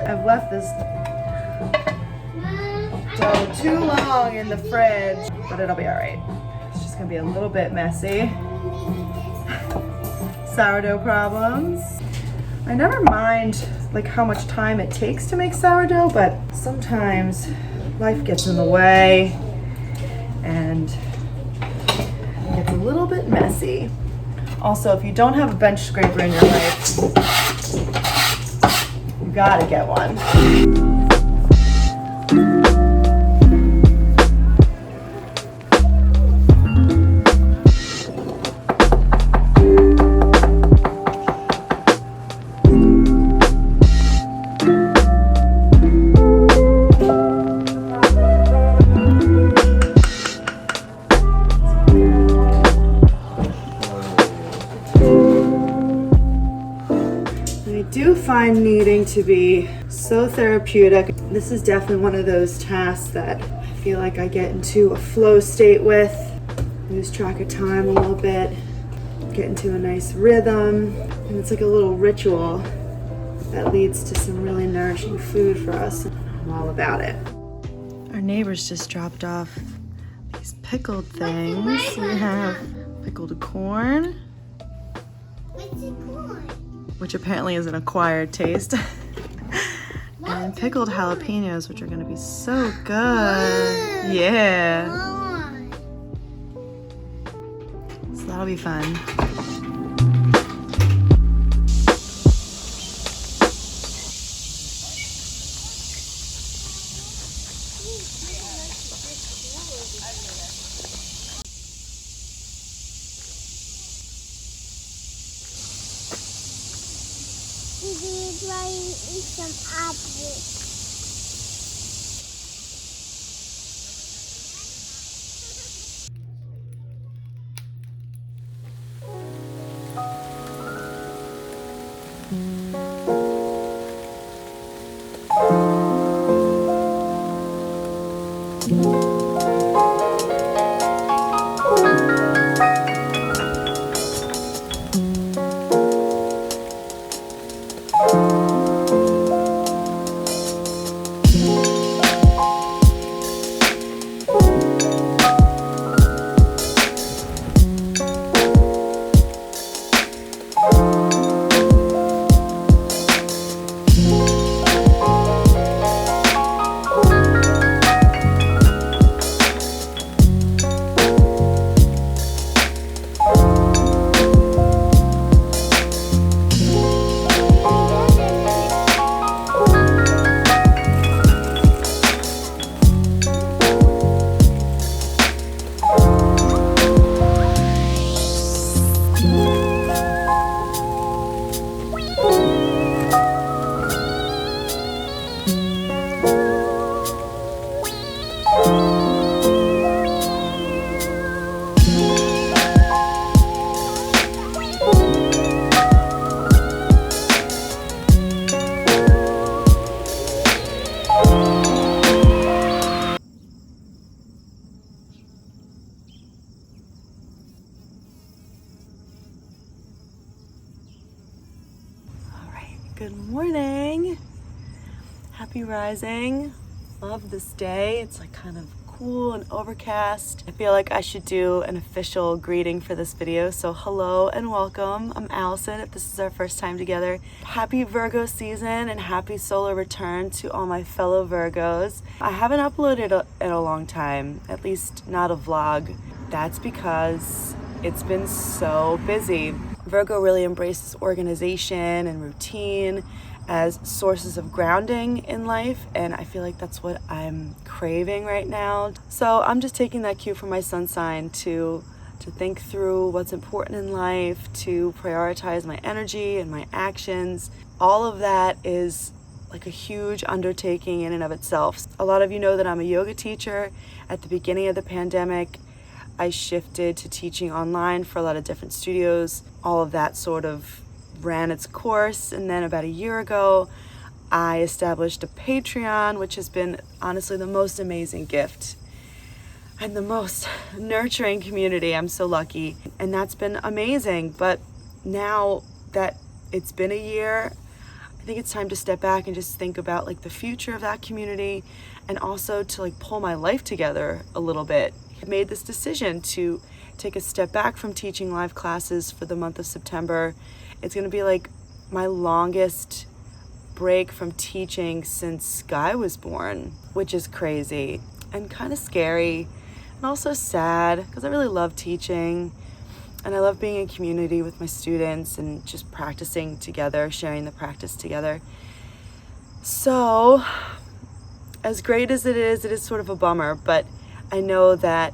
I've left this dough too long in the fridge, but it'll be all right. It's just gonna be a little bit messy. Sourdough problems. I never mind like how much time it takes to make sourdough, but sometimes life gets in the way and it gets a little bit messy. Also, if you don't have a bench scraper in your life, you gotta get one. Find kneading to be so therapeutic. This is definitely one of those tasks that I feel like I get into a flow state with, lose track of time a little bit, get into a nice rhythm, and it's like a little ritual that leads to some really nourishing food for us. I'm all about it. Our neighbors just dropped off these pickled things. We have pickled corn. What's the corn? Which apparently is an acquired taste. And pickled jalapenos, which are gonna be so good. Yeah. So that'll be fun. Some apples. Good morning. Happy rising. Love this day. It's like kind of cool and overcast. I feel like I should do an official greeting for this video. So hello and welcome. I'm Allison if this is our first time together. Happy Virgo season and happy solar return to all my fellow Virgos. I haven't uploaded in a long time, at least not a vlog. That's because it's been so busy. Virgo really embraces organization and routine as sources of grounding in life, and I feel like that's what I'm craving right now. So I'm just taking that cue from my sun sign to think through what's important in life, to prioritize my energy and my actions. All of that is like a huge undertaking in and of itself. A lot of you know that I'm a yoga teacher. At the beginning of the pandemic, I shifted to teaching online for a lot of different studios. All of that sort of ran its course, and then about a year ago I established a Patreon, which has been honestly the most amazing gift and the most nurturing community. I'm so lucky, and that's been amazing. But now that it's been a year, I think it's time to step back and just think about like the future of that community, and also to like pull my life together a little bit. I made this decision to take a step back from teaching live classes for the month of September. It's gonna be like my longest break from teaching since Sky was born, which is crazy and kind of scary and also sad because I really love teaching and I love being in community with my students and just practicing together, sharing the practice together. So as great as it is sort of a bummer, but I know that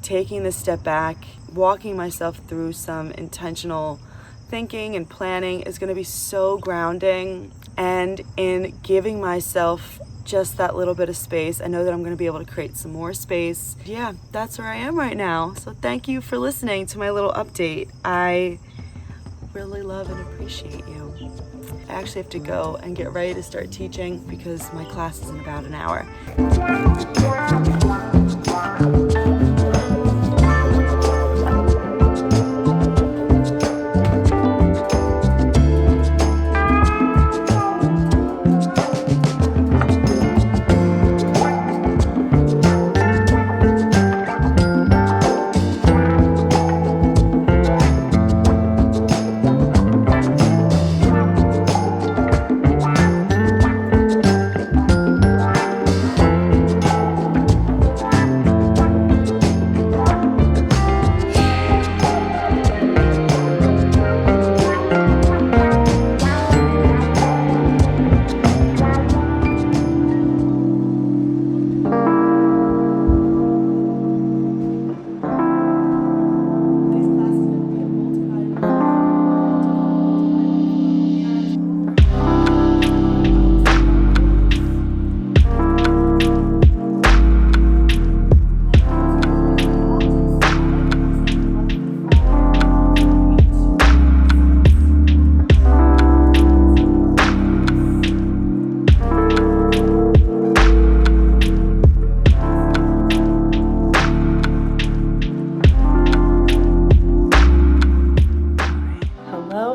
taking this step back, walking myself through some intentional thinking and planning is going to be so grounding, and in giving myself just that little bit of space, I know that I'm going to be able to create some more space. Yeah, that's where I am right now. So thank you for listening to my little update. I really love and appreciate you. I actually have to go and get ready to start teaching because my class is in about an hour.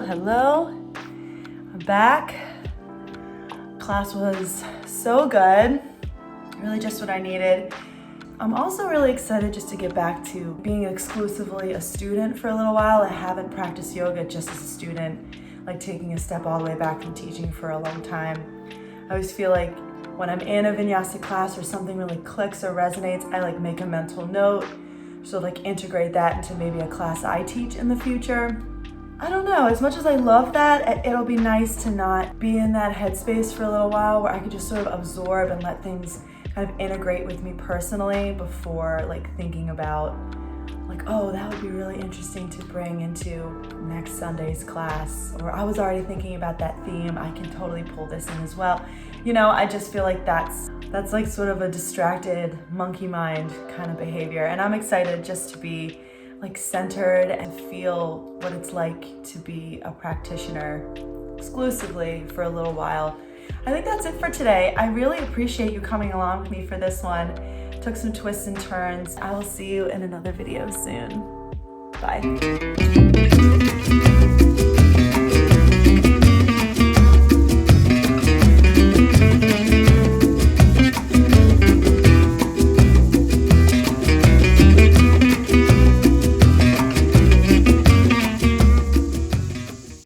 Hello, I'm back. Class was so good, really just what I needed. I'm also really excited just to get back to being exclusively a student for a little while. I haven't practiced yoga just as a student, like taking a step all the way back from teaching for a long time. I always feel like when I'm in a vinyasa class or something really clicks or resonates, I like make a mental note, so like integrate that into maybe a class I teach in the future. I don't know, as much as I love that, it'll be nice to not be in that headspace for a little while where I could just sort of absorb and let things kind of integrate with me personally before like thinking about like, oh, that would be really interesting to bring into next Sunday's class. Or I was already thinking about that theme, I can totally pull this in as well. You know, I just feel like that's like sort of a distracted monkey mind kind of behavior. And I'm excited just to be like centered and feel what it's like to be a practitioner exclusively for a little while. I think that's it for today. I really appreciate you coming along with me for this one. Took some twists and turns. I will see you in another video soon. Bye.